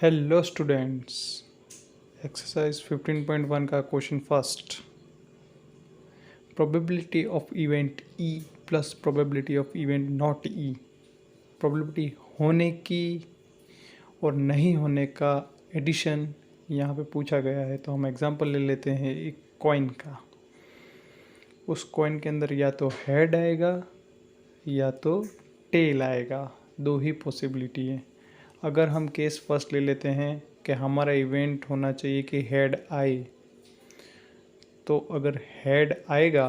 Hello students, exercise 15.1 का question first. Probability of event E plus probability of event not E. Probability होने की और नहीं होने का एडिशन यहाँ पे पूछा गया है। तो हम एग्जांपल ले लेते हैं एक कॉइन का। उस कॉइन के अंदर या तो हेड आएगा या तो टेल आएगा, दो ही पॉसिबिलिटी है। अगर हम केस फर्स्ट ले लेते हैं कि हमारा इवेंट होना चाहिए कि हेड आए, तो अगर हेड आएगा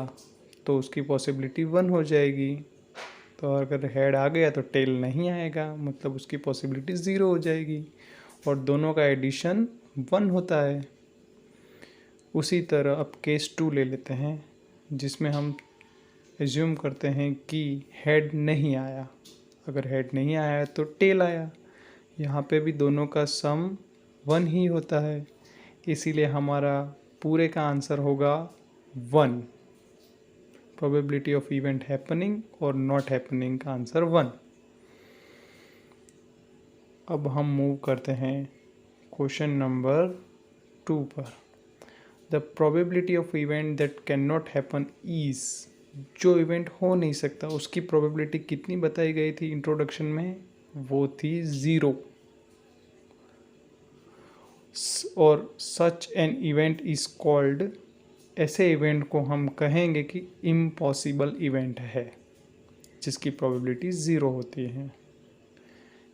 तो उसकी पॉसिबिलिटी 1 हो जाएगी। तो अगर हेड आ गया तो टेल नहीं आएगा, मतलब उसकी पॉसिबिलिटी 0 हो जाएगी और दोनों का एडिशन 1 होता है। उसी तरह अब केस 2 ले लेते हैं, जिसमें हम एज्यूम करते हैं कि हेड नहीं आया। अगर हेड नहीं आया तो टेल आया। यहाँ पे भी दोनों का सम 1 ही होता है, इसीलिए हमारा पूरे का आंसर होगा 1। प्रोबेबिलिटी ऑफ इवेंट हैपनिंग और नॉट हैपनिंग का आंसर 1। अब हम मूव करते हैं क्वेश्चन नंबर 2 पर। The probability of event that can not happen is. जो इवेंट हो नहीं सकता उसकी प्रोबेबिलिटी कितनी बताई गई थी इंट्रोडक्शन में? वो थी 0। और such an event is called, ऐसे इवेंट को हम कहेंगे कि इम्पॉसिबल इवेंट है, जिसकी प्रोबेबिलिटी 0 होती है।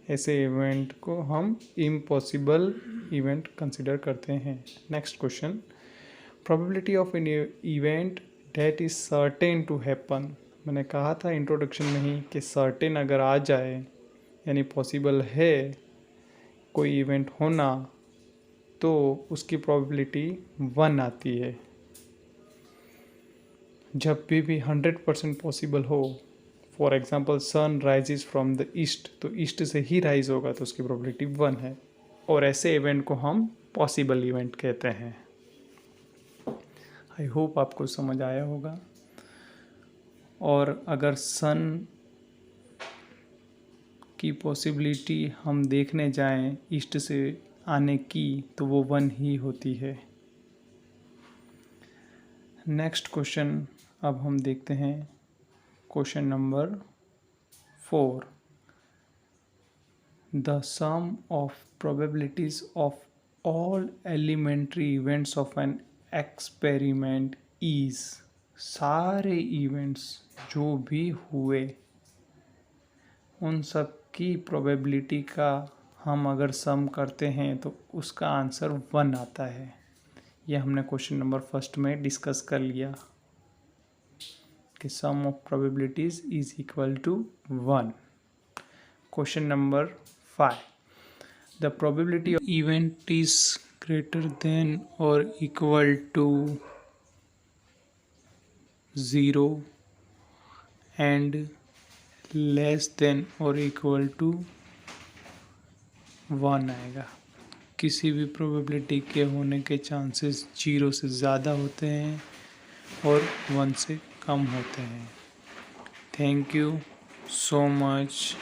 ऐसे इवेंट को हम इम्पॉसिबल इवेंट कंसिडर करते हैं। Next question, probability of an event that is certain to happen. मैंने कहा था इंट्रोडक्शन में ही कि सर्टेन अगर आ जाए यानी पॉसिबल है कोई इवेंट होना, तो उसकी प्रोबेबिलिटी 1 आती है। जब भी 100% पॉसिबल हो, for example sun rises from the east, तो ईस्ट से ही राइज होगा तो उसकी प्रोबेबिलिटी 1 है। और ऐसे इवेंट को हम पॉसिबल इवेंट कहते हैं। आई होप आपको समझ आया होगा। और अगर सन की पॉसिबिलिटी हम देखने जाएं ईस्ट से आने की, तो वो 1 ही होती है। नेक्स्ट क्वेश्चन अब हम देखते हैं question number 4। The sum of probabilities of all elementary events of an experiment is. सारे इवेंट्स जो भी हुए उन सब की प्रोबेबिलिटी का हम अगर सम करते हैं तो उसका आंसर 1 आता है। यह हमने क्वेश्चन नंबर फर्स्ट में डिस्कस कर लिया कि sum of probabilities is equal to 1। Question number 5, the probability of event is greater than और equal to 0 and less than और इक्वल टू 1 आएगा। किसी भी प्रोबेबिलिटी के होने के चांसेस 0 से ज़्यादा होते हैं और 1 से कम होते हैं। Thank you so much